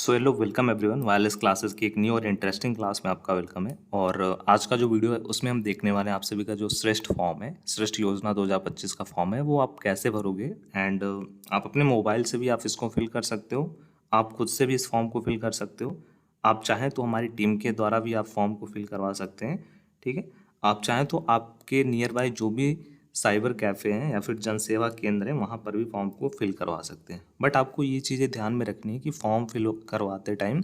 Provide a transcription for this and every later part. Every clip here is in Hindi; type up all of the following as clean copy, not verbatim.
So hello welcome everyone. Wireless classes की एक न्यू और इंटरेस्टिंग क्लास में आपका वेलकम है। और आज का जो वीडियो है उसमें हम देखने वाले हैं आप सभी का जो श्रेष्ठ फॉर्म है, श्रेष्ठ योजना 2025 का फॉर्म है, वो आप कैसे भरोगे। एंड आप अपने मोबाइल से भी आप इसको फिल कर सकते हो, आप खुद से भी इस फॉर्म को फिल कर सकते हो। आप चाहें तो हमारी टीम के द्वारा भी आप फॉर्म को फिल करवा सकते हैं। ठीक है, आप चाहें तो आपके नियर बाय जो भी साइबर कैफ़े हैं या फिर जन सेवा केंद्र हैं वहाँ पर भी फॉर्म को फिल करवा सकते हैं। बट आपको ये चीज़ें ध्यान में रखनी है कि फॉर्म फिल करवाते टाइम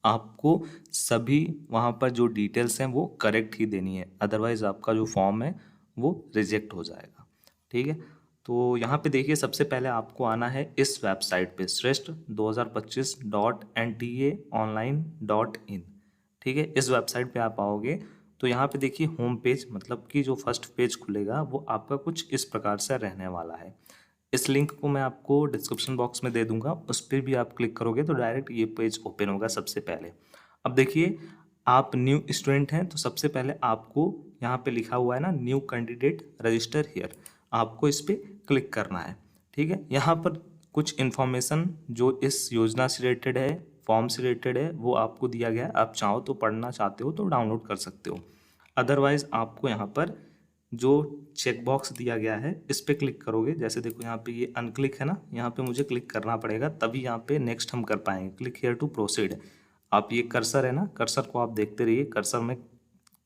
आपको सभी वहाँ पर जो डिटेल्स हैं वो करेक्ट ही देनी है, अदरवाइज़ आपका जो फॉर्म है वो रिजेक्ट हो जाएगा। ठीक है, तो यहाँ पे देखिए सबसे पहले आपको आना है इस वेबसाइट पे श्रेष्ठ2025.ntaonline.in। ठीक है, इस वेबसाइट पे आप आओगे तो यहाँ पे देखिए होम पेज, मतलब कि जो फर्स्ट पेज खुलेगा वो आपका कुछ इस प्रकार से रहने वाला है। इस लिंक को मैं आपको डिस्क्रिप्शन बॉक्स में दे दूंगा, उस पर भी आप क्लिक करोगे तो डायरेक्ट ये पेज ओपन होगा सबसे पहले। अब देखिए आप न्यू स्टूडेंट हैं तो सबसे पहले आपको यहाँ पे लिखा हुआ है ना न्यू कैंडिडेट रजिस्टर हियर, आपको इस पर क्लिक करना है। ठीक है, यहाँ पर कुछ इन्फॉर्मेशन जो इस योजना से रिलेटेड है, फॉर्म से रिलेटेड है, वो आपको दिया गया है। आप चाहो तो पढ़ना चाहते हो तो डाउनलोड कर सकते हो, अदरवाइज आपको यहाँ पर जो चेक बॉक्स दिया गया है इस पर क्लिक करोगे। जैसे देखो यहाँ पे ये अनक्लिक है ना, यहाँ पे मुझे क्लिक करना पड़ेगा तभी यहाँ पे नेक्स्ट हम कर पाएंगे। Click here to proceed. आप ये कर्सर है ना, कर्सर को आप देखते रहिए।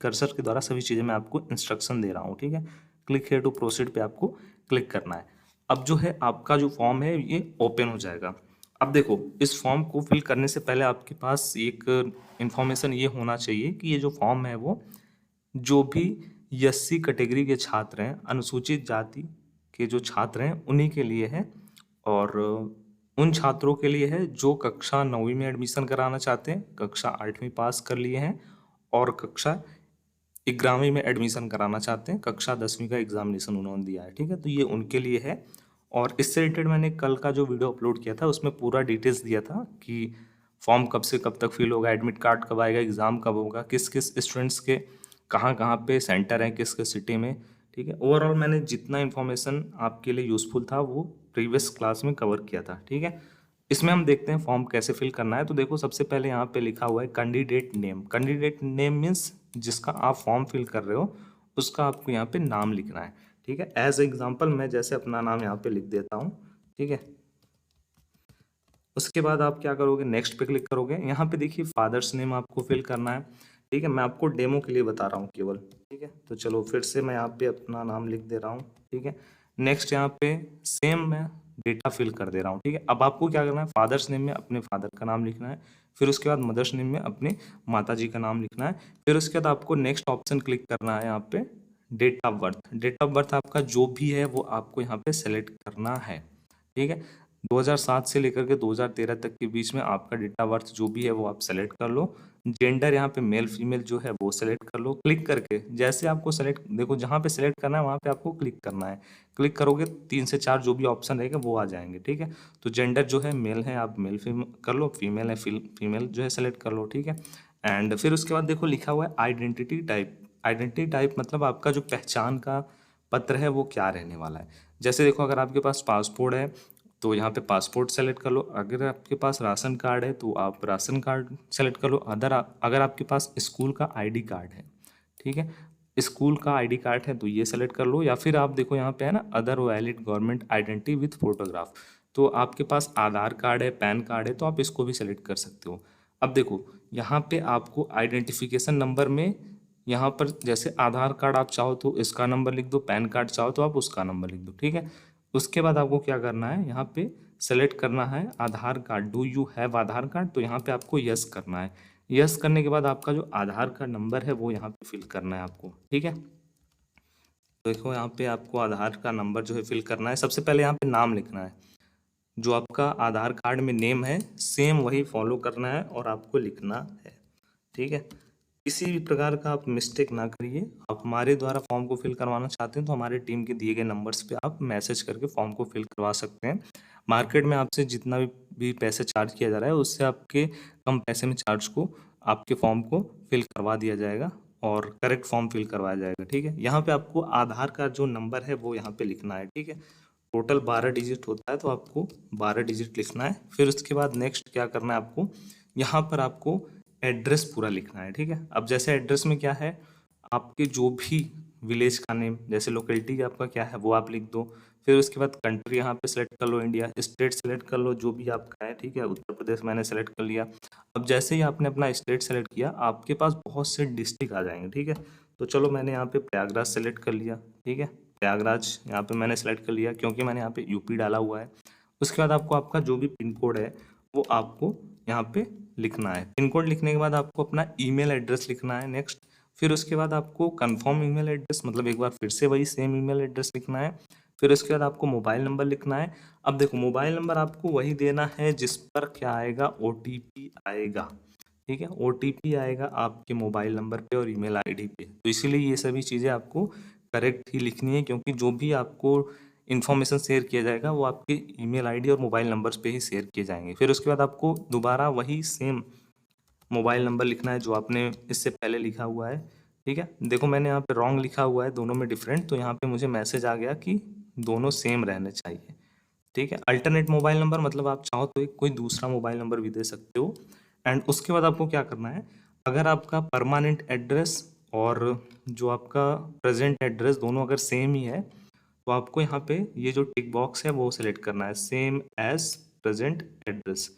कर्सर के द्वारा सभी चीज़ें मैं आपको इंस्ट्रक्शन दे रहा हूँ। ठीक है, क्लिक हियर टू प्रोसीड पे आपको क्लिक करना है। अब जो है आपका जो फॉर्म है ये ओपन हो जाएगा। अब देखो इस फॉर्म को फिल करने से पहले आपके पास एक इंफॉर्मेशन ये होना चाहिए कि ये जो फॉर्म है वो जो भी एससी कैटेगरी के छात्र हैं, अनुसूचित जाति के जो छात्र हैं उन्हीं के लिए है, और उन छात्रों के लिए है जो कक्षा 9वीं में एडमिशन कराना चाहते हैं, कक्षा 8वीं पास कर लिए हैं और कक्षा 11वीं में एडमिशन कराना चाहते हैं, कक्षा 10वीं का एग्जामिनेशन उन्होंने दिया है। ठीक है, तो ये उनके लिए है। और इससे रिलेटेड मैंने कल का जो वीडियो अपलोड किया था उसमें पूरा डिटेल्स दिया था कि फॉर्म कब से कब तक फिल होगा, एडमिट कार्ड कब आएगा, एग्ज़ाम कब होगा, किस किस स्टूडेंट्स के कहाँ कहाँ पे सेंटर हैं, किस किस सिटी में। ठीक है, ओवरऑल मैंने जितना इन्फॉर्मेशन आपके लिए यूज़फुल था वो प्रीवियस क्लास में कवर किया था। ठीक है, इसमें हम देखते हैं फॉर्म कैसे फिल करना है। तो देखो सबसे पहले यहाँ पे लिखा हुआ है candidate name. Candidate name means जिसका आप फॉर्म फिल कर रहे हो उसका आपको यहाँ पे नाम लिखना है। ठीक है, एज एग्जाम्पल मैं जैसे अपना नाम यहाँ पे लिख देता हूँ। ठीक है, उसके बाद आप क्या करोगे, नेक्स्ट पे क्लिक करोगे। यहाँ पे देखिए फादर्स नेम आपको फिल करना है। ठीक है, मैं आपको डेमो के लिए बता रहा हूँ केवल। ठीक है, तो चलो फिर से मैं यहाँ पे अपना नाम लिख दे रहा हूँ। ठीक है, नेक्स्ट यहाँ पे सेम मैं डेटा फिल कर दे रहा हूँ। ठीक है, अब आपको क्या करना है, फादर्स नेम में अपने फादर का नाम लिखना है, फिर उसके बाद मदर्स नेम में अपने माता जी का नाम लिखना है, फिर उसके बाद आपको नेक्स्ट ऑप्शन क्लिक करना है यहाँ पे date of birth. Date of birth आपका जो भी है वो आपको यहाँ पे सेलेक्ट करना है। ठीक है, 2007 से लेकर के 2013 तक के बीच में आपका डेट ऑफ बर्थ जो भी है वो आप सेलेक्ट कर लो। जेंडर यहाँ पे मेल फीमेल जो है वो सेलेक्ट कर लो। क्लिक करके जैसे आपको सेलेक्ट, देखो जहाँ पे सेलेक्ट करना है वहाँ पे आपको क्लिक करना है। क्लिक करोगे 3 से 4 जो भी ऑप्शन रहेगा वो आ जाएंगे। ठीक है, तो जेंडर जो है मेल है आप मेल फीमेल कर लो, फीमेल है फीमेल जो है सेलेक्ट कर लो। ठीक है, एंड फिर उसके बाद देखो लिखा हुआ है आइडेंटिटी टाइप। आइडेंटिटी टाइप मतलब आपका जो पहचान का पत्र है वो क्या रहने वाला है। जैसे देखो अगर आपके पास पासपोर्ट है तो यहाँ पे पासपोर्ट सेलेक्ट कर लो, अगर आपके पास राशन कार्ड है तो आप राशन कार्ड सेलेक्ट कर लो, अगर आपके पास स्कूल का आईडी कार्ड है, ठीक है, स्कूल का आईडी कार्ड है तो ये सेलेक्ट कर लो, या फिर आप देखो यहाँ पे है ना other valid government identity with photograph, तो आपके पास आधार कार्ड है, पैन कार्ड है तो आप इसको भी सेलेक्ट कर सकते हो। अब देखो यहाँ पे आपको आइडेंटिफिकेशन नंबर में यहाँ पर जैसे आधार कार्ड आप चाहो तो इसका नंबर लिख दो, पैन कार्ड चाहो तो आप उसका नंबर लिख दो। ठीक है, उसके बाद आपको क्या करना है, यहाँ पे सेलेक्ट करना है Aadhaar card. Do you have Aadhaar card, तो यहाँ पे आपको यस करना है। यस करने के बाद आपका जो आधार कार्ड नंबर है वो यहाँ पे फिल करना है आपको। ठीक है, तो देखो यहाँ पे आपको आधार का नंबर जो है फिल करना है। सबसे पहले यहाँ पे नाम लिखना है, जो आपका आधार कार्ड में नेम है सेम वही फॉलो करना है और आपको लिखना है। ठीक है, किसी भी प्रकार का आप मिस्टेक ना करिए। आप हमारे द्वारा फॉर्म को फिल करवाना चाहते हैं तो हमारे टीम के दिए गए नंबर्स पे आप मैसेज करके फॉर्म को फिल करवा सकते हैं। मार्केट में आपसे जितना भी पैसे चार्ज किया जा रहा है उससे आपके कम पैसे में चार्ज को आपके फॉर्म को फिल करवा दिया जाएगा और करेक्ट फॉर्म फिल करवाया जाएगा। ठीक है, यहाँ पे आपको आधार का जो नंबर है वो यहाँ पे लिखना है। ठीक है, टोटल 12 डिजिट होता है, तो आपको 12 डिजिट लिखना है। फिर उसके बाद नेक्स्ट क्या करना है आपको, यहाँ पर आपको एड्रेस पूरा लिखना है, ठीक है। अब जैसे एड्रेस में क्या है, आपके जो भी विलेज का नेम, जैसे लोकेलिटी आपका क्या है वो आप लिख दो। फिर उसके बाद कंट्री यहाँ पे सेलेक्ट कर लो, इंडिया, स्टेट सेलेक्ट कर लो जो भी आपका है, ठीक है। उत्तर प्रदेश मैंने सेलेक्ट कर लिया। अब जैसे ही आपने अपना स्टेट सेलेक्ट किया, आपके पास बहुत से डिस्ट्रिक्ट आ जाएंगे, ठीक है। तो चलो मैंने यहाँ पे प्रयागराज सेलेक्ट कर लिया, ठीक है। प्रयागराज यहाँ पे मैंने सेलेक्ट कर लिया क्योंकि मैंने यहाँ पे यूपी डाला हुआ है। उसके बाद आपको आपका जो भी पिन कोड है वो आपको यहाँ पे लिखना है। पिन कोड लिखने के बाद आपको अपना ईमेल एड्रेस लिखना है नेक्स्ट। फिर उसके बाद आपको कंफर्म ईमेल एड्रेस, मतलब एक बार फिर से वही सेम ईमेल एड्रेस लिखना है। फिर उसके बाद आपको मोबाइल नंबर लिखना है। अब देखो मोबाइल नंबर आपको वही देना है जिस पर क्या आएगा, ओटीपी आएगा, ठीक है। ओटीपी आएगा आपके मोबाइल नंबर पे और ईमेल आईडी पे। तो इसीलिए ये सभी चीज़ें आपको करेक्ट ही लिखनी है, क्योंकि जो भी आपको इन्फॉर्मेशन शेयर किया जाएगा वो आपके ईमेल आईडी और मोबाइल नंबर्स पे ही शेयर किए जाएंगे। फिर उसके बाद आपको दोबारा वही सेम मोबाइल नंबर लिखना है जो आपने इससे पहले लिखा हुआ है, ठीक है। देखो मैंने यहाँ पे रॉन्ग लिखा हुआ है, दोनों में डिफरेंट, तो यहाँ पे मुझे मैसेज आ गया कि दोनों सेम रहने चाहिए, ठीक है। अल्टरनेट मोबाइल नंबर मतलब आप चाहो तो एक कोई दूसरा मोबाइल नंबर भी दे सकते हो। एंड उसके बाद आपको क्या करना है, अगर आपका परमानेंट एड्रेस और जो आपका प्रेजेंट एड्रेस दोनों अगर सेम ही है, तो आपको यहाँ पे ये जो टिक बॉक्स है वो सेलेक्ट करना है, सेम एज प्रेजेंट एड्रेस।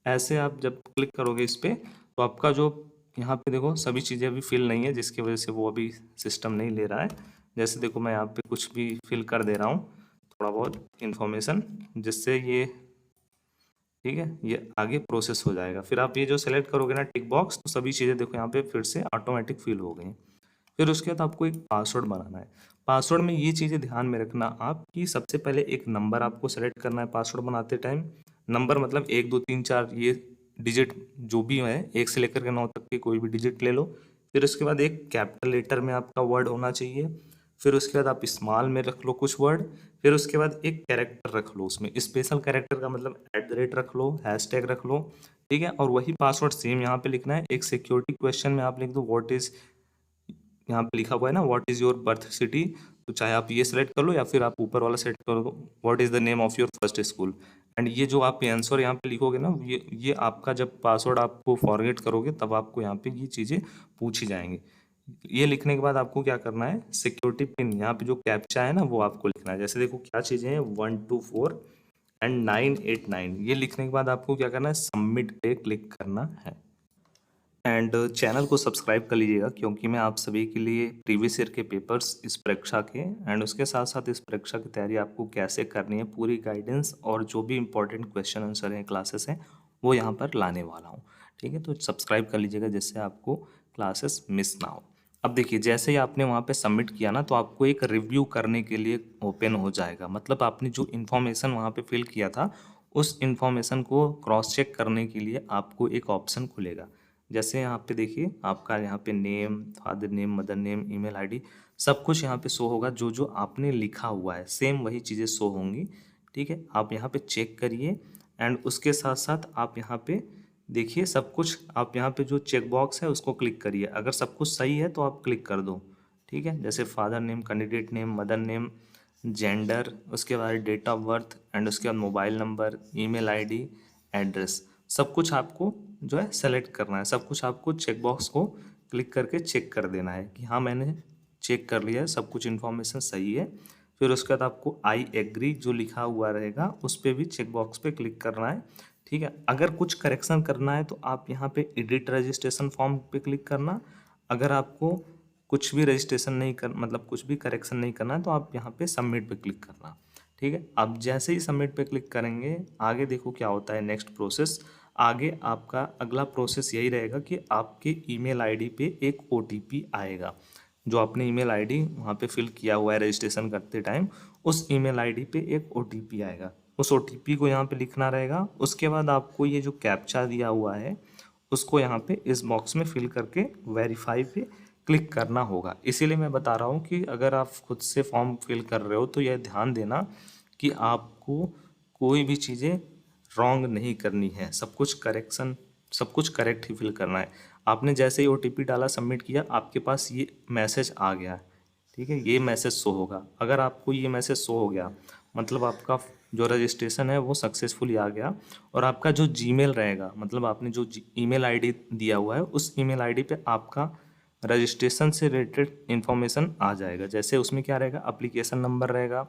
ऐसे आप जब क्लिक करोगे इस पे, तो आपका जो यहाँ पे देखो सभी चीज़ें अभी फिल नहीं है, जिसकी वजह से वो अभी सिस्टम नहीं ले रहा है। जैसे देखो मैं यहाँ पे कुछ भी फिल कर दे रहा हूँ, थोड़ा बहुत इन्फॉर्मेशन, जिससे ये, ठीक है, ये आगे प्रोसेस हो जाएगा। फिर आप ये जो सेलेक्ट करोगे ना टिक बॉक्स, तो सभी चीज़ें देखो यहाँ पे फिर से ऑटोमेटिक फिल हो गई। फिर उसके बाद आपको एक पासवर्ड बनाना है। पासवर्ड में ये चीज़ें ध्यान में रखना आप कि सबसे पहले एक नंबर आपको सेलेक्ट करना है पासवर्ड बनाते टाइम। नंबर मतलब 1 2 3 4 ये डिजिट जो भी है, 1 से लेकर के 9 तक के कोई भी डिजिट ले लो। फिर उसके बाद एक कैपिटल लेटर में आपका वर्ड होना चाहिए। फिर उसके बाद आप स्मॉल में रख लो कुछ वर्ड। फिर उसके बाद एक कैरेक्टर रख लो, उसमें स्पेशल कैरेक्टर का मतलब @ रख लो, हैशटैग रख लो, ठीक है। और वही पासवर्ड सेम यहाँ पे लिखना है। एक सिक्योरिटी क्वेश्चन में आप लिख दो व्हाट इज, यहाँ पे लिखा हुआ है ना what is your birth city, तो चाहे आप ये सेलेक्ट कर लो या फिर आप ऊपर वाला सेलेक्ट कर लो what is the name of your first school. And ये जो आप आंसर यहाँ पे लिखोगे ना, ये आपका जब पासवर्ड आपको फॉरगेट करोगे तब आपको यहाँ पे ये चीज़ें पूछी जाएंगी। ये लिखने के बाद आपको क्या करना है, सिक्योरिटी पिन यहाँ पे जो कैप्चा है ना वो आपको लिखना है। जैसे देखो क्या चीज़ें हैं, 1 2 4 एंड 989, ये लिखने के बाद आपको क्या करना है, सबमिट पे क्लिक करना है। एंड चैनल को सब्सक्राइब कर लीजिएगा, क्योंकि मैं आप सभी के लिए प्रीवियस ईयर के पेपर्स इस परीक्षा के एंड उसके साथ साथ इस परीक्षा की तैयारी आपको कैसे करनी है पूरी गाइडेंस और जो भी इंपॉर्टेंट क्वेश्चन आंसर हैं क्लासेस हैं वो यहाँ पर लाने वाला हूँ, ठीक है। तो सब्सक्राइब कर लीजिएगा जिससे आपको क्लासेस मिस ना हो। अब देखिए जैसे ही आपने वहाँ पे सबमिट किया ना, तो आपको एक रिव्यू करने के लिए ओपन हो जाएगा। मतलब आपने जो इन्फॉर्मेशन वहाँ पे फिल किया था उस इन्फॉर्मेशन को क्रॉस चेक करने के लिए आपको एक ऑप्शन खुलेगा। जैसे यहाँ पे देखिए आपका यहाँ पे name, father name, mother name, email ID, सब कुछ यहाँ पे शो होगा। जो जो आपने लिखा हुआ है सेम वही चीज़ें शो होंगी, ठीक है। आप यहाँ पे चेक करिए एंड उसके साथ साथ आप यहाँ पे देखिए सब कुछ, आप यहाँ पे जो चेक बॉक्स है उसको क्लिक करिए। अगर सब कुछ सही है तो आप क्लिक कर दो, ठीक है। जैसे father name, candidate name, mother name, gender, उसके बाद डेट ऑफ बर्थ एंड उसके बाद mobile number, email ID, address, सब कुछ आपको जो है सेलेक्ट करना है। सब कुछ आपको चेक बॉक्स को क्लिक करके चेक कर देना है कि हाँ मैंने चेक कर लिया है, सब कुछ इन्फॉर्मेशन सही है। फिर उसके बाद आपको आई एग्री जो लिखा हुआ रहेगा उस पर भी चेक बॉक्स पे क्लिक करना है, ठीक है। अगर कुछ करेक्शन करना है तो आप यहाँ पे एडिट रजिस्ट्रेशन फॉर्म पे क्लिक करना। अगर आपको कुछ भी रजिस्ट्रेशन नहीं कर मतलब कुछ भी करेक्शन नहीं करना है तो आप यहाँ पे सबमिट पे क्लिक करना, ठीक है। अब जैसे ही सबमिट पे क्लिक करेंगे आगे देखो क्या होता है नेक्स्ट प्रोसेस। आगे आपका अगला प्रोसेस यही रहेगा कि आपके ईमेल आईडी पे एक ओटीपी आएगा। जो आपने ईमेल आईडी वहाँ पे फिल किया हुआ है रजिस्ट्रेशन करते टाइम, उस ईमेल आईडी पे एक ओटीपी आएगा। उस ओटीपी को यहाँ पे लिखना रहेगा। उसके बाद आपको ये जो कैप्चा दिया हुआ है उसको यहाँ पे इस बॉक्स में फिल करके वेरीफाई पे क्लिक करना होगा। इसीलिए मैं बता रहा हूँ कि अगर आप खुद से फॉर्म फिल कर रहे हो तो यह ध्यान देना कि आपको कोई भी चीज़ें रॉन्ग नहीं करनी है, सब कुछ करेक्ट ही फिल करना है। आपने जैसे ही ओटीपी डाला, सबमिट किया, आपके पास ये मैसेज आ गया, ठीक है। ये मैसेज शो होगा। अगर आपको ये मैसेज शो हो गया मतलब आपका जो रजिस्ट्रेशन है वो सक्सेसफुली आ गया। और आपका जो जीमेल रहेगा, मतलब आपने जो ईमेल आईडी दिया हुआ है उस ईमेल आईडी पे आपका रजिस्ट्रेशन से रिलेटेड इन्फॉर्मेशन आ जाएगा। जैसे उसमें क्या रहेगा, एप्लीकेशन नंबर रहेगा,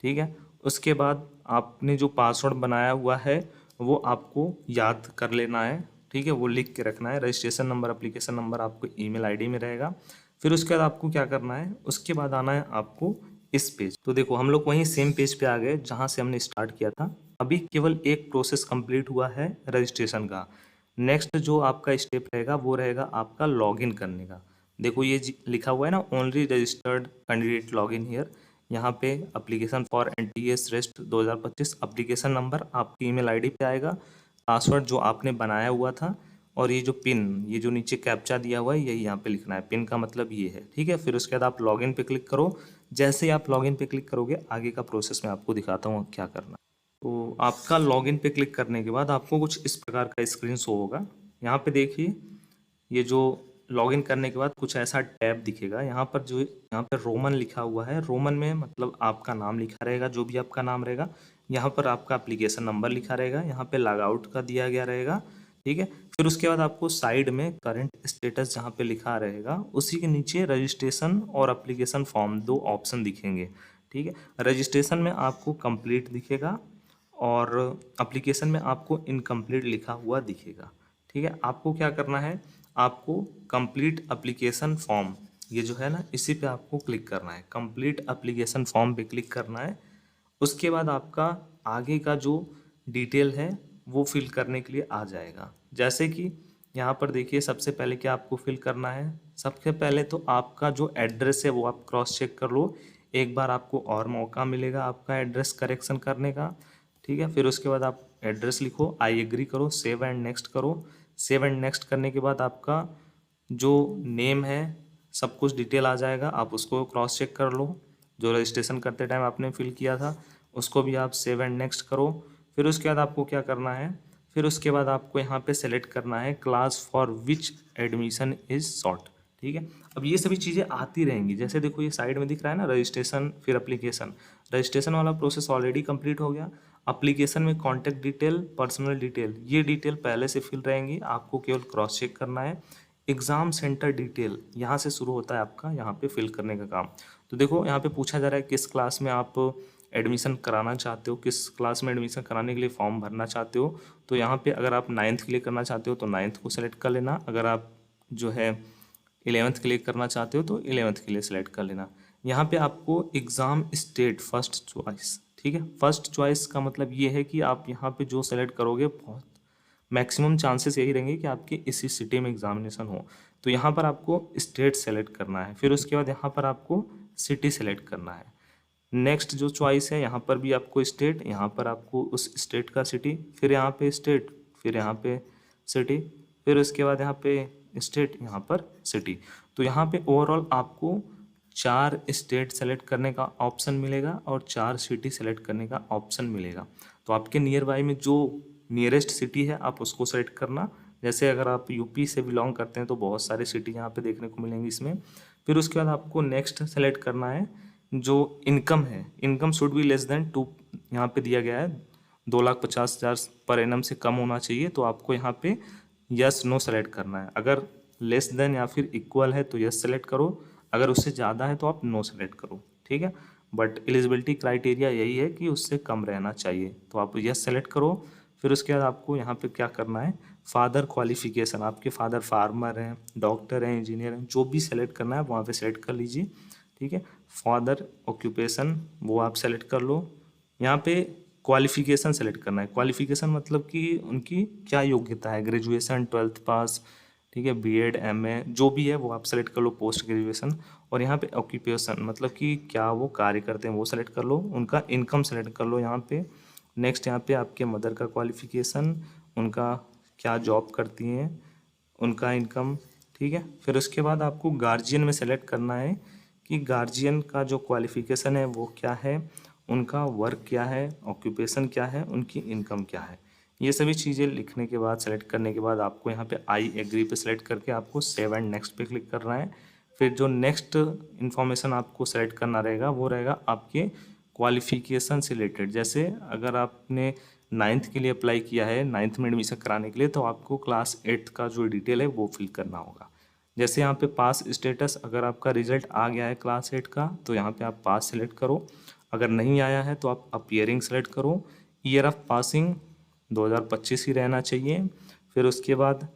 ठीक है। उसके बाद आपने जो पासवर्ड बनाया हुआ है वो आपको याद कर लेना है, ठीक है, वो लिख के रखना है। रजिस्ट्रेशन नंबर, एप्लीकेशन नंबर आपको ईमेल आईडी में रहेगा। फिर उसके बाद आपको क्या करना है, उसके बाद आना है आपको इस पेज। तो देखो हम लोग वहीं सेम पेज पे आ गए जहाँ से हमने स्टार्ट किया था। अभी केवल एक प्रोसेस कंप्लीट हुआ है रजिस्ट्रेशन का। नेक्स्ट जो आपका स्टेप रहेगा वो रहेगा आपका लॉगिन करने का। देखो ये लिखा हुआ है ना, only registered candidate login here. यहाँ पे application for NTS rest 2025, application number आपकी ईमेल आईडी पे आएगा, पासवर्ड जो आपने बनाया हुआ था, और ये जो पिन, ये जो नीचे कैप्चा दिया हुआ है यही यहाँ पे लिखना है। पिन का मतलब ये है, ठीक है। फिर उसके बाद आप लॉगिन पे क्लिक करो। जैसे ही आप लॉगिन पे क्लिक करोगे आगे का प्रोसेस मैं आपको दिखाता हूँ क्या करना। तो आपका लॉगिन पे क्लिक करने के बाद आपको कुछ इस प्रकार का स्क्रीन शो होगा। यहाँ पे देखिए, ये जो लॉगिन करने के बाद कुछ ऐसा टैब दिखेगा। यहाँ पर जो यहाँ पर रोमन लिखा हुआ है, रोमन में मतलब आपका नाम लिखा रहेगा, जो भी आपका नाम रहेगा। यहाँ पर आपका एप्लीकेशन नंबर लिखा रहेगा, यहाँ पे लॉग आउट का दिया गया रहेगा, ठीक है। फिर उसके बाद आपको साइड में करंट स्टेटस जहाँ पे लिखा रहेगा उसी के नीचे रजिस्ट्रेशन और एप्लीकेशन फॉर्म, दो ऑप्शन दिखेंगे, ठीक है। रजिस्ट्रेशन में आपको कंप्लीट दिखेगा और एप्लीकेशन में आपको इनकम्प्लीट लिखा हुआ दिखेगा, ठीक है। आपको क्या करना है, आपको कंप्लीट एप्लीकेशन फॉर्म, ये जो है ना, इसी पे आपको क्लिक करना है। कंप्लीट एप्लीकेशन फॉर्म पे क्लिक करना है। उसके बाद आपका आगे का जो डिटेल है वो फिल करने के लिए आ जाएगा। जैसे कि यहाँ पर देखिए, सबसे पहले क्या आपको फिल करना है, सबसे पहले तो आपका जो एड्रेस है वो आप क्रॉस चेक कर लो। एक बार आपको और मौका मिलेगा आपका एड्रेस करेक्शन करने का, ठीक है। फिर उसके बाद आप एड्रेस लिखो, आई एग्री करो, सेव एंड नेक्स्ट करो। सेव एंड नेक्स्ट करने के बाद आपका जो नेम है सब कुछ डिटेल आ जाएगा, आप उसको क्रॉस चेक कर लो। जो रजिस्ट्रेशन करते टाइम आपने फिल किया था उसको भी आप सेव एंड नेक्स्ट करो। फिर उसके बाद आपको क्या करना है, फिर उसके बाद आपको यहाँ पे सेलेक्ट करना है class for which admission is short, ठीक है। अब ये सभी चीज़ें आती रहेंगी। जैसे देखो ये साइड में दिख रहा है ना, रजिस्ट्रेशन फिर एप्लीकेशन। रजिस्ट्रेशन वाला प्रोसेस ऑलरेडी कंप्लीट हो गया। एप्लीकेशन में कॉन्टैक्ट डिटेल, पर्सनल डिटेल, ये डिटेल पहले से फिल रहेंगी, आपको केवल क्रॉस चेक करना है। एग्ज़ाम सेंटर डिटेल यहाँ से शुरू होता है आपका यहाँ पे फिल करने का काम। तो देखो यहाँ पे पूछा जा रहा है किस क्लास में आप एडमिशन कराना चाहते हो, किस क्लास में एडमिशन कराने के लिए फॉर्म भरना चाहते हो। तो यहाँ पे अगर आप 9th के लिए करना चाहते हो तो 9th को सेलेक्ट कर लेना। अगर आप जो है 11th के लिए करना चाहते हो तो 11th के लिए सेलेक्ट कर लेना। यहाँ पे आपको एग्ज़ाम स्टेट फर्स्ट चॉइस, ठीक है। फर्स्ट चॉइस का मतलब ये है कि आप यहाँ पे जो सेलेक्ट करोगे बहुत मैक्सिमम चांसेस यही रहेंगे कि आपके इसी सिटी में एग्जामिनेशन हो। तो यहाँ पर आपको स्टेट सेलेक्ट करना है। फिर उसके बाद यहाँ पर आपको सिटी सेलेक्ट करना है। नेक्स्ट जो चॉइस है यहाँ पर भी आपको स्टेट, यहाँ पर आपको उस स्टेट का सिटी, फिर यहाँ पे स्टेट, फिर यहाँ पे सिटी, फिर उसके बाद यहाँ पे स्टेट, यहाँ पर सिटी। तो यहाँ पे ओवरऑल आपको 4 स्टेट सेलेक्ट करने का ऑप्शन मिलेगा और 4 सिटी सेलेक्ट करने का ऑप्शन मिलेगा। तो आपके नियर बाई में जो नियरेस्ट सिटी है आप उसको सेलेक्ट करना। जैसे अगर आप यूपी से बिलोंग करते हैं तो बहुत सारे सिटी यहाँ पे देखने को मिलेंगी इसमें। फिर उसके बाद आपको नेक्स्ट सेलेक्ट करना है जो इनकम है, income should be less than 2, यहाँ पे दिया गया है 2,50,000 पर एनम से कम होना चाहिए। तो आपको यहाँ पे यस नो सेलेक्ट करना है। अगर लेस देन या फिर इक्वल है तो यस सेलेक्ट करो, अगर उससे ज़्यादा है तो आप नो सेलेक्ट करो, ठीक है। बट एलिजिबिलिटी क्राइटेरिया यही है कि उससे कम रहना चाहिए, तो आप यस सेलेक्ट करो। फिर उसके बाद आपको यहाँ पे क्या करना है, फादर क्वालिफिकेशन, आपके फादर फार्मर हैं, डॉक्टर हैं, इंजीनियर हैं, जो भी सेलेक्ट करना है वहाँ पे सेलेक्ट कर लीजिए, ठीक है। फादर ऑक्यूपेशन वो आप सेलेक्ट कर लो। यहाँ पे क्वालिफिकेशन सेलेक्ट करना है। क्वालिफिकेशन मतलब कि उनकी क्या योग्यता है, ग्रेजुएशन, 12th पास, ठीक है, बीएड, एमए जो भी है वो आप सेलेक्ट कर लो, पोस्ट ग्रेजुएशन। और यहाँ पे ऑक्यूपेशन मतलब कि क्या वो कार्य करते हैं वो सेलेक्ट कर लो। उनका इनकम सेलेक्ट कर लो यहाँ पे। नेक्स्ट यहाँ पे आपके मदर का क्वालिफिकेशन, उनका क्या जॉब करती हैं, उनका इनकम, ठीक है। फिर उसके बाद आपको गार्जियन में सेलेक्ट करना है कि गार्जियन का जो क्वालिफिकेशन है वो क्या है, उनका वर्क क्या है, ऑक्यूपेशन क्या है, उनकी इनकम क्या है। ये सभी चीज़ें लिखने के बाद, सेलेक्ट करने के बाद आपको यहाँ पे आई एग्री पे सेलेक्ट करके आपको सेव एंड नेक्स्ट पे क्लिक करना है। फिर जो नेक्स्ट इन्फॉर्मेशन आपको सेलेक्ट करना रहेगा वो रहेगा आपके क्वालिफिकेशन से रिलेटेड, जैसे अगर आपने 9th के लिए अप्लाई किया है, 9th में एडमिशन कराने के लिए, तो आपको क्लास 8th का जो डिटेल है वो फिल करना होगा। जैसे यहाँ पे पास स्टेटस, अगर आपका रिजल्ट आ गया है क्लास 8 का तो यहाँ पे आप पास सेलेक्ट करो, अगर नहीं आया है तो आप अपीयरिंग सेलेक्ट करो, ईयर ऑफ पासिंग 2025 ही रहना चाहिए। फिर उसके बाद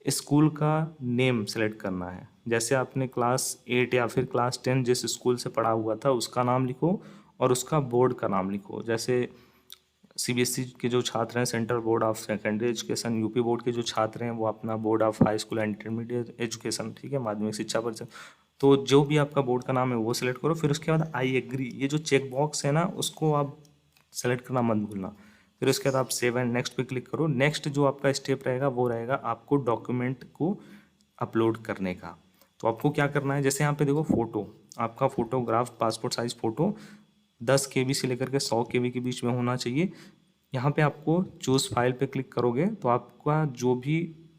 स्कूल का नेम सेलेक्ट करना है, जैसे आपने क्लास 8 या फिर क्लास 10 जिस स्कूल से पढ़ा हुआ था उसका नाम लिखो और उसका बोर्ड का नाम लिखो। जैसे सीबीएसई के जो छात्र हैं, central board of secondary education, UP board के जो छात्र हैं वो अपना board of high school and intermediate education, ठीक है, माध्यमिक शिक्षा परिषद, तो जो भी आपका बोर्ड का नाम है वो सिलेक्ट करो। फिर उसके बाद आई एग्री, ये जो चेक बॉक्स है ना उसको आप सेलेक्ट करना मत भूलना। फिर उसके बाद आप सेव एंड नेक्स्ट पे क्लिक करो। नेक्स्ट जो आपका स्टेप रहेगा वो रहेगा आपको डॉक्यूमेंट को अपलोड करने का। तो आपको क्या करना है, जैसे यहाँ पे देखो फोटो, आपका photograph passport size photo 10 KB से लेकर के 100 KB के बीच में होना चाहिए। यहाँ पे आपको चूज़ फाइल पे क्लिक करोगे तो आपका जो भी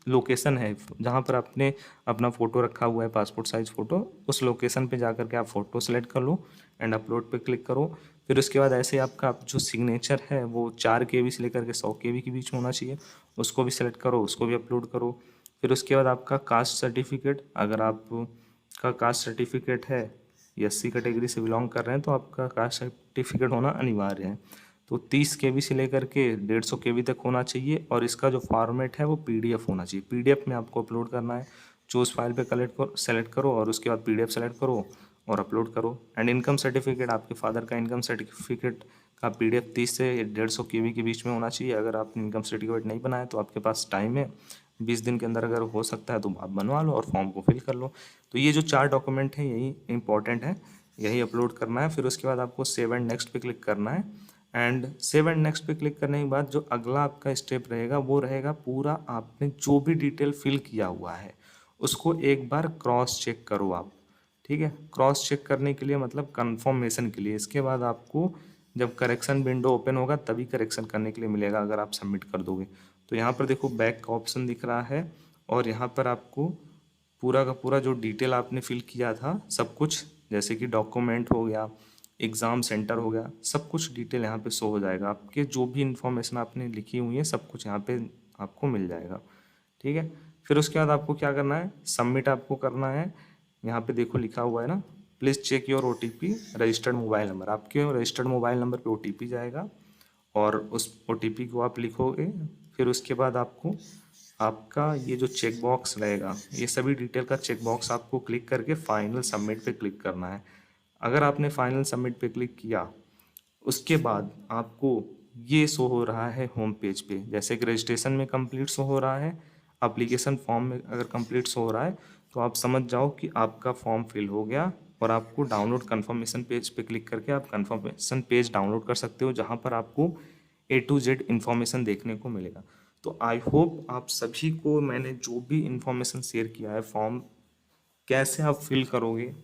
लोकेशन है जहाँ पर आपने अपना फ़ोटो रखा हुआ है पासपोर्ट साइज़ फ़ोटो, उस लोकेशन पे जा कर के आप फ़ोटो सेलेक्ट कर लो एंड अपलोड पे क्लिक करो। फिर उसके बाद ऐसे आपका जो सिग्नेचर है वो 4 KB से लेकर के 100 KB के बीच में होना चाहिए, उसको भी सेलेक्ट करो, उसको भी अपलोड करो। फिर उसके बाद आपका कास्ट सर्टिफिकेट, अगर आपका कास्ट सर्टिफिकेट है SC कैटेगरी से बिलोंग कर रहे हैं तो आपका कास्ट सर्टिफिकेट होना अनिवार्य है। तो 30 KB से लेकर के 150 KB तक होना चाहिए और इसका जो फॉर्मेट है वो PDF होना चाहिए। PDF में आपको अपलोड करना है। चूज़ फाइल पे सेलेक्ट करो और उसके बाद PDF सेलेक्ट करो और अपलोड करो। एंड इनकम सर्टिफिकेट, आपके फादर का इनकम सर्टिफिकेट का PDF 30 से 150 KB के बीच में होना चाहिए। अगर आपने इनकम सर्टिफिकेट नहीं बनाया तो आपके पास टाइम है, 20 दिन के अंदर अगर हो सकता है तो आप बनवा लो और फॉर्म को फिल कर लो। तो ये जो 4 डॉक्यूमेंट हैं यही इंपॉर्टेंट है, यही अपलोड करना है। फिर उसके बाद आपको सेव एंड नेक्स्ट पे क्लिक करना है एंड सेव एंड नेक्स्ट पे क्लिक करने के बाद जो अगला आपका स्टेप रहेगा वो रहेगा पूरा आपने जो भी डिटेल फिल किया हुआ है उसको एक बार क्रॉस चेक करो आप, ठीक है। क्रॉस चेक करने के लिए मतलब कंफर्मेशन के लिए। इसके बाद आपको जब करेक्शन विंडो ओपन होगा तभी करेक्शन करने के लिए मिलेगा अगर आप सबमिट कर दोगे। तो यहाँ पर देखो बैक का ऑप्शन दिख रहा है और यहाँ पर आपको पूरा का पूरा जो डिटेल आपने फिल किया था सब कुछ, जैसे कि डॉक्यूमेंट हो गया, एग्ज़ाम सेंटर हो गया, सब कुछ डिटेल यहाँ पे शो हो जाएगा। आपके जो भी इन्फॉर्मेशन आपने लिखी हुई है सब कुछ यहाँ पे आपको मिल जाएगा, ठीक है। फिर उसके बाद आपको क्या करना है, सबमिट आपको करना है। यहाँ पे देखो लिखा हुआ है ना, please check your OTP registered mobile number. आपके रजिस्टर्ड मोबाइल नंबर पे OTP जाएगा और उस OTP को आप लिखोगे। फिर उसके बाद आपको आपका ये जो चेक बॉक्स रहेगा, ये सभी डिटेल का चेक बॉक्स आपको क्लिक करके फाइनल सबमिट पे क्लिक करना है। अगर आपने फाइनल सबमिट पे क्लिक किया उसके बाद आपको ये शो हो रहा है होम पेज पे, जैसे कि रजिस्ट्रेशन में कंप्लीट शो हो रहा है, एप्लीकेशन फॉर्म में अगर कंप्लीट शो हो रहा है तो आप समझ जाओ कि आपका फॉर्म फिल हो गया और आपको डाउनलोड कन्फर्मेशन पेज पे क्लिक करके आप कन्फर्मेशन पेज डाउनलोड कर सकते हो जहाँ पर आपको A to Z इन्फॉर्मेशन देखने को मिलेगा। तो आई होप आप सभी को मैंने जो भी इन्फॉर्मेशन शेयर किया है, फॉर्म कैसे आप फिल करोगे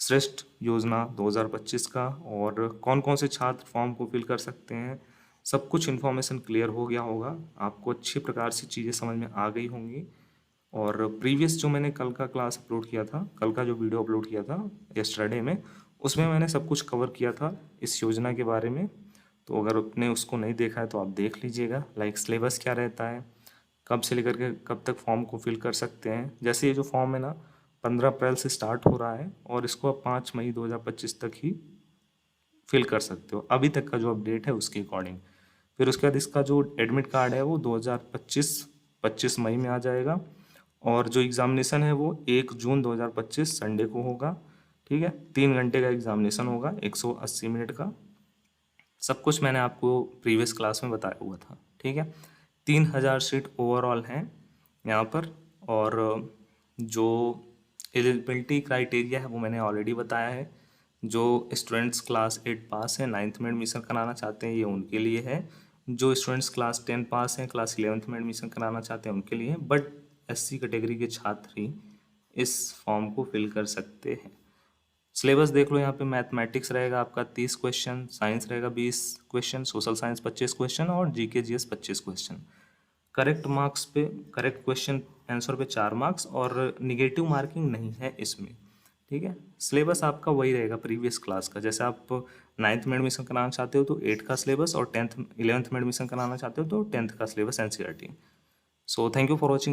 श्रेष्ठ योजना 2025 का और कौन कौन से छात्र फॉर्म को फिल कर सकते हैं, सब कुछ इन्फॉर्मेशन क्लियर हो गया होगा, आपको अच्छी प्रकार से चीज़ें समझ में आ गई होंगी। और प्रीवियस जो मैंने कल का क्लास अपलोड किया था, कल का जो वीडियो अपलोड किया था यस्टरडे में, उसमें मैंने सब कुछ कवर किया था इस योजना के बारे में। तो अगर आपने उसको नहीं देखा है तो आप देख लीजिएगा, लाइक सिलेबस क्या रहता है, कब से लेकर के कब तक फॉर्म को फिल कर सकते हैं। जैसे ये जो फॉर्म है ना 15 अप्रैल से स्टार्ट हो रहा है और इसको आप 5 मई 2025 तक ही फिल कर सकते हो, अभी तक का जो अपडेट है उसके अकॉर्डिंग। फिर उसके बाद इसका जो एडमिट कार्ड है वो 25 मई में आ जाएगा और जो एग्ज़ामिनेशन है वो 1 जून 2025 संडे को होगा, ठीक है। 3 घंटे का एग्ज़ामिनेशन होगा, 180 मिनट का। सब कुछ मैंने आपको प्रीवियस क्लास में बताया हुआ था, ठीक है। 3000 सीट ओवरऑल हैं यहाँ पर और जो एलिजिबिलिटी क्राइटेरिया है वो मैंने ऑलरेडी बताया है। जो स्टूडेंट्स क्लास 8 पास हैं, 9th में एडमिशन कराना चाहते हैं ये उनके लिए है। जो स्टूडेंट्स क्लास 10 पास हैं, क्लास 11th में एडमिशन कराना चाहते हैं उनके लिए है। बट SC कैटेगरी के छात्र ही इस फॉर्म को फिल कर सकते हैं। सिलेबस देख लो, यहाँ पे मैथमेटिक्स रहेगा आपका 30 क्वेश्चन, साइंस रहेगा 20 क्वेश्चन, सोशल साइंस 25 क्वेश्चन और GK GS 25 question. Correct marks पे, करेक्ट क्वेश्चन आंसर पे 4 मार्क्स और निगेटिव मार्किंग नहीं है इसमें, ठीक है, सिलेबस आपका वही रहेगा प्रीवियस क्लास का। जैसे आप 9th में एडमिशन कराना चाहते हो तो 8 का सिलेबस, और 11th में एडमिशन कराना चाहते हो तो 10th का syllabus NCERT. So thank you for watching.